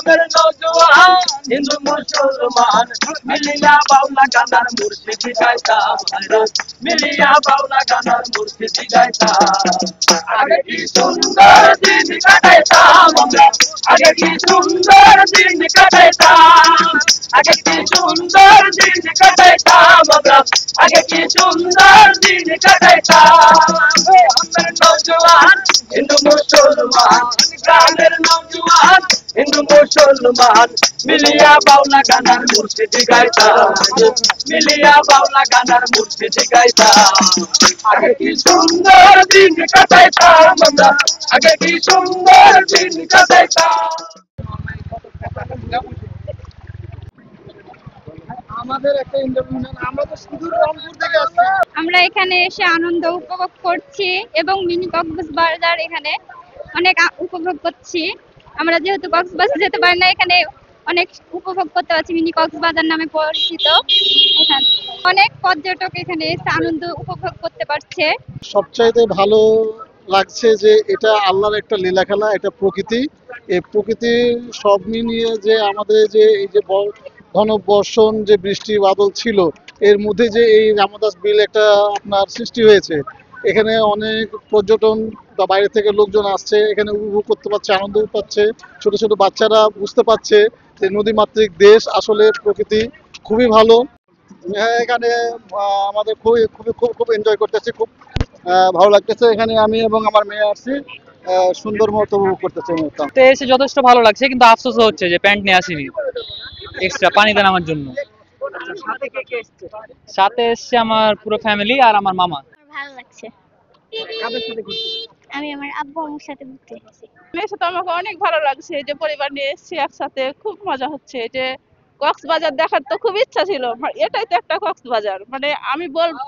গ্রামের নৌজওয়ান হিন্দু মুসলমান মিলিয়া বাউলা গানার মুর্শিদি গাইতাম মিলিয়া বাউলা গানার মুর্শিদি গাইতাম আগে কি সুন্দর দিন কাটাইতাম আমরা আগে কি সুন্দর দিন কাটাইতাম আগে কি সুন্দর দিন কাটাইতাম আমরা আগে কি সুন্দর দিন কাটাইতাম গ্রামের নৌজওয়ান হিন্দু মুসলমান গ্রামের নৌজওয়ান হিন্দু মুসলমান মিলিয়া বাউলা গানার মুর্শিদি গাইতাম মিলিয়া বাউলা গানার মুর্শিদি গাইতাম আগে কি সুন্দর দিন কাটাইতাম আমরা আগে কি সুন্দর দিন কাটাইতাম আমাদের একটা ইন্টারভিউ নেন আমরা তো শুধু রংপুর থেকে আসছি আমরা এখানে এসে আনন্দ উপভোগ করছি এবং মিনি কক্সবাজার এখানে অনেক উপভোগ করছি আমরা যেহেতু কক্সবাজার যেতে পারি না এখানে অনেক উপভোগ করতে পারছি মিনি কক্সবাজার নামে পরিচিত এখানে অনেক পর্যটক এখানে এসে আনন্দ উপভোগ করতে পারছে সবচাইতে ভালো লাগছে যে এটা আল্লাহর একটা লীলা খেলা এটা প্রকৃতি এই প্রকৃতির সব মিলিয়ে যে আমাদের যে এই যে ঘনবর্ষণ যে বৃষ্টি বাদল ছিল এর মধ্যে যে এই রামদাস বিল একটা আপনার সৃষ্টি হয়েছে এখানে অনেক পর্যটন বা বাইরে থেকে লোকজন আসছে এখানে উপভোগ করতে পারছে আনন্দ পাচ্ছে ছোট ছোট বাচ্চারা বুঝতে পারছে যে নদীমাতৃক দেশ আসলে প্রকৃতি খুবই ভালো এখানে আমাদের খুবই খুবই খুব খুব এনজয় করতেছি খুব ভালো লাগতেছে এখানে আমি এবং আমার মেয়ে আসছি সুন্দর মতো উপভোগ করতেছি এসে যথেষ্ট ভালো লাগছে কিন্তু আফসোস হচ্ছে যে প্যান্ট নিয়ে আসিনি এক্সট্রা পানিতে নামার জন্য সাথে এসছে আমার পুরো ফ্যামিলি আর আমার মামা ভালো লাগছে আমি আমার আব্বু আম্মুর সাথে ঘুরতে এসেছি মেয়ের সাথে আমাকে অনেক ভালো লাগছে যে পরিবার নিয়ে এসেছি একসাথে খুব মজা হচ্ছে যে কক্সবাজার দেখার তো খুব ইচ্ছা ছিল এটাই তো একটা কক্সবাজার মানে আমি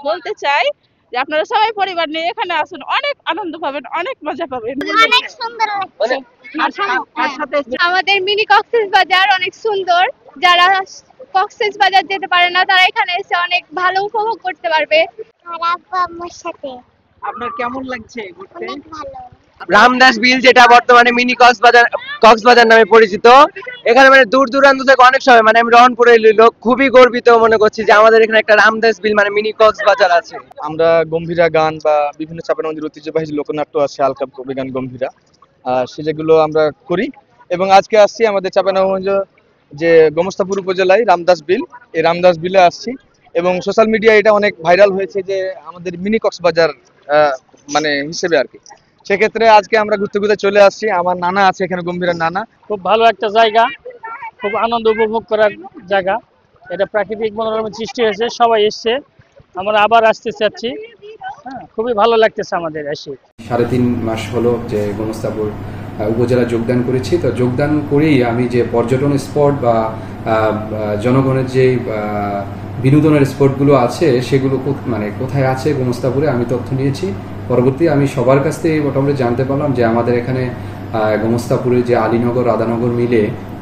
বলতে চাই যে আপনারা সবাই পরিবার নিয়ে এখানে আসুন অনেক আনন্দ পাবেন অনেক মজা পাবেন অনেক সুন্দর লাগছে আমাদের মিনি কক্সবাজার অনেক সুন্দর যারা কক্সবাজার যেতে পারে না তারা এখানে এসে অনেক ভালো উপভোগ করতে পারবে আর আব্বু আম্মুর সাথে আপনার কেমন লাগছে ঘুরতে অনেক ভালো রামদাস বিল যেটা বর্তমানে মিনি কক্সবাজার নামে পরিচিত এখানে মানে দূর দূরান্ত থেকে অনেক সময় মানে আমি রহনপুরের লোক খুবই গর্বিত মনে করছি যে আমাদের এখানে একটা রামদাস বিল মানে মিনি কক্সবাজার আছে আমরা গম্ভীরা গান বা বিভিন্ন চাঁপাইনবাবগঞ্জের ঐতিহ্যবাহী লোকনাট্য আছে আলকা কবি গান গম্ভীরা সেগুলো আমরা করি এবং আজকে আসছি আমাদের চাঁপাইনবাবগঞ্জ যে গোমস্তাপুর উপজেলায় রামদাস বিল এই রামদাস বিলে আসছি এবং সোশ্যাল মিডিয়ায় এটা অনেক ভাইরাল হয়েছে যে আমাদের মিনি কক্সবাজার মানে হিসেবে আর কি সেক্ষেত্রে আজকে আমরা ঘুরতে ঘুরতে চলে আসছি আমার নানা আছে এখানে গম্ভীরের নানা খুব ভালো একটা জায়গা খুব আনন্দ উপভোগ করার জায়গা এটা প্রাকৃতিক মনোরম সৃষ্টি হয়েছে সবাই এসছে আমরা আবার আসতে চাচ্ছি খুবই ভালো লাগতেছে আমাদের এসে 3.5 মাস হলো যে গোমস্তাপুর উপজেলা যোগদান করেছি তো যোগদান করেই আমি যে পর্যটন স্পট বা জনগণের যে বিনোদনের স্পটগুলো আছে সেগুলো মানে কোথায় আছে গোমস্তাপুরে আমি তথ্য নিয়েছি পরবর্তী আমি সবার কাছ থেকে মোটামুটি জানতে পারলাম যে আমাদের এখানে গোমস্তাপুরে যে আলীনগর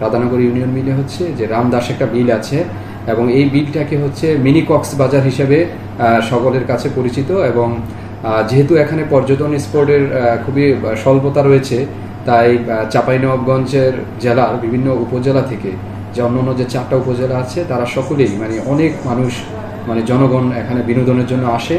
রাধানগর ইউনিয়ন মিলে হচ্ছে যে রামদাস একটা বিল আছে এবং এই বিলটাকে হচ্ছে মিনি কক্সবাজার হিসেবে সকলের কাছে পরিচিত এবং যেহেতু এখানে পর্যটন স্পটের খুবই স্বল্পতা রয়েছে তাই চাঁপাইনবাবগঞ্জের জেলার বিভিন্ন উপজেলা থেকে যে অন্যান্য যে 4টা উপজেলা আছে তারা সকলেই মানে অনেক মানুষ মানে জনগণ এখানে বিনোদনের জন্য আসে।